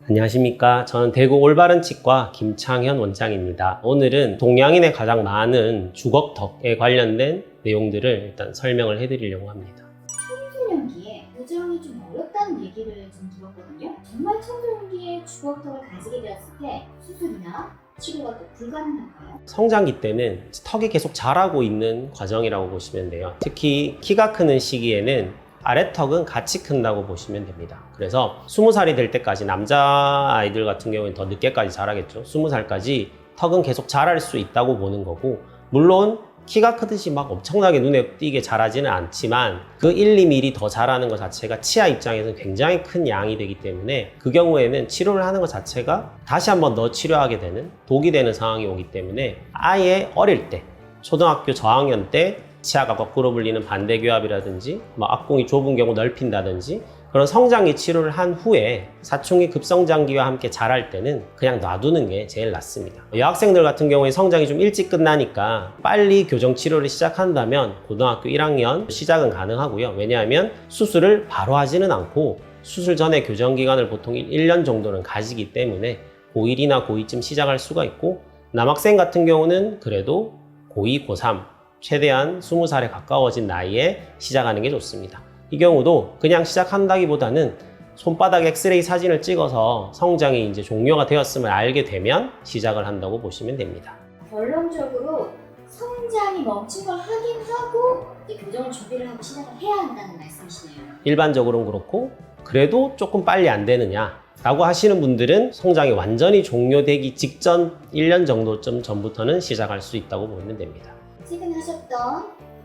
안녕하십니까. 저는 대구 올바른 치과 김창현 원장입니다. 오늘은 동양인의 가장 많은 주걱턱에 관련된 내용들을 일단 설명을 해드리려고 합니다. 청소년기에 교정이 좀 어렵다는 얘기를 좀 들었거든요. 정말 청소년기에 주걱턱을 가지게 되었을 때 수술이나 치료가 또 불가능한가요? 성장기 때는 턱이 계속 자라고 있는 과정이라고 보시면 돼요. 특히 키가 크는 시기에는 아래턱은 같이 큰다고 보시면 됩니다. 그래서 20살이 될 때까지 남자아이들 같은 경우는 더 늦게까지 자라겠죠. 20살까지 턱은 계속 자랄 수 있다고 보는 거고, 물론 키가 크듯이 막 엄청나게 눈에 띄게 자라지는 않지만 그 1, 2mm 더 자라는 것 자체가 치아 입장에서는 굉장히 큰 양이 되기 때문에 그 경우에는 치료를 하는 것 자체가 다시 한번 더 치료하게 되는 독이 되는 상황이 오기 때문에 아예 어릴 때, 초등학교 저학년 때 치아가 거꾸로 불리는 반대교합이라든지 앞공이 좁은 경우 넓힌다든지 그런 성장기 치료를 한 후에 사춘기 급성장기와 함께 자랄 때는 그냥 놔두는 게 제일 낫습니다. 여학생들 같은 경우에 성장이 좀 일찍 끝나니까 빨리 교정 치료를 시작한다면 고등학교 1학년 시작은 가능하고요. 왜냐하면 수술을 바로 하지는 않고 수술 전에 교정 기간을 보통 1년 정도는 가지기 때문에 고1이나 고2쯤 시작할 수가 있고, 남학생 같은 경우는 그래도 고2, 고3 최대한 20살에 가까워진 나이에 시작하는 게 좋습니다. 이 경우도 그냥 시작한다기보다는 손바닥 엑스레이 사진을 찍어서 성장이 이제 종료가 되었음을 알게 되면 시작을 한다고 보시면 됩니다. 결론적으로 성장이 멈춘 걸 확인하고 이제 교정을 준비를 하고 시작을 해야 한다는 말씀이시네요. 일반적으로는 그렇고, 그래도 조금 빨리 안 되느냐 라고 하시는 분들은 성장이 완전히 종료되기 직전 1년 정도쯤 전부터는 시작할 수 있다고 보면 됩니다. 최근 하셨던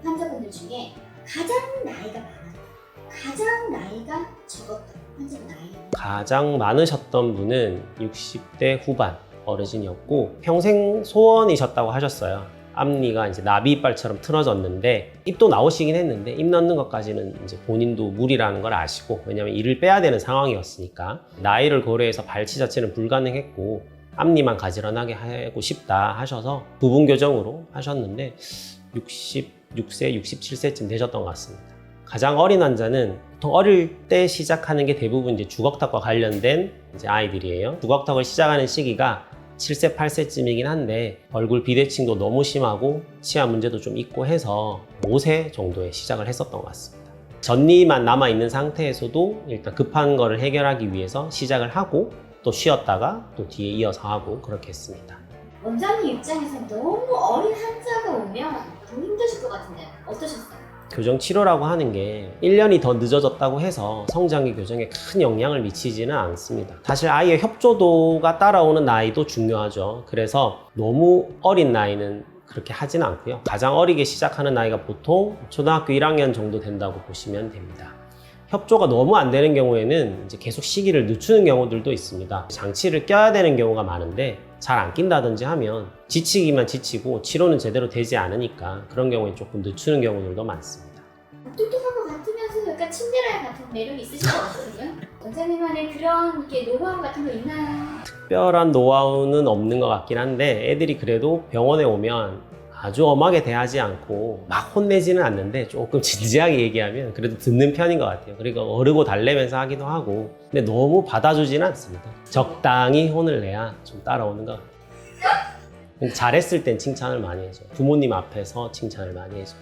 환자분들 중에 가장 나이가 많았다, 가장 나이가 적었던 환자 나이, 가장 많으셨던 분은 60대 후반 어르신이었고 평생 소원이셨다고 하셨어요. 앞니가 이제 나비 이빨처럼 틀어졌는데 입도 나오시긴 했는데 입 넣는 것까지는 이제 본인도 무리라는 걸 아시고, 왜냐면 이를 빼야 되는 상황이었으니까 나이를 고려해서 발치 자체는 불가능했고 앞니만 가지런하게 하고 싶다 하셔서 부분 교정으로 하셨는데 66세, 67세쯤 되셨던 것 같습니다. 가장 어린 환자는 보통 어릴 때 시작하는 게 대부분 이제 주걱턱과 관련된 이제 아이들이에요. 주걱턱을 시작하는 시기가 7세, 8세쯤이긴 한데 얼굴 비대칭도 너무 심하고 치아 문제도 좀 있고 해서 5세 정도에 시작을 했었던 것 같습니다. 전니만 남아있는 상태에서도 일단 급한 거를 해결하기 위해서 시작을 하고 또 쉬었다가 또 뒤에 이어서 하고 그렇게 했습니다. 원장님 입장에서 너무 어린 환자가 오면 더 힘드실 것 같은데 어떠셨어요? 교정 치료라고 하는 게 1년이 더 늦어졌다고 해서 성장기 교정에 큰 영향을 미치지는 않습니다. 사실 아이의 협조도가 따라오는 나이도 중요하죠. 그래서 너무 어린 나이는 그렇게 하지는 않고요. 가장 어리게 시작하는 나이가 보통 초등학교 1학년 정도 된다고 보시면 됩니다. 협조가 너무 안 되는 경우에는 이제 계속 시기를 늦추는 경우들도 있습니다. 장치를 껴야 되는 경우가 많은데 잘 안 낀다든지 하면 지치기만 지치고 치료는 제대로 되지 않으니까 그런 경우에 조금 늦추는 경우들도 많습니다. 똑똑한 것 같으면서도 약간 친데레 같은 매력이 있으신 것 같거든요. 원장님만의 그런 노하우 같은 거 있나요? 특별한 노하우는 없는 것 같긴 한데 애들이 그래도 병원에 오면 아주 엄하게 대하지 않고 막 혼내지는 않는데 조금 진지하게 얘기하면 그래도 듣는 편인 것 같아요. 그리고 어르고 달래면서 하기도 하고, 근데 너무 받아주지는 않습니다. 적당히 혼을 내야 좀 따라오는 것 같아요. 잘했을 땐 칭찬을 많이 해줘요. 부모님 앞에서 칭찬을 많이 해줘요.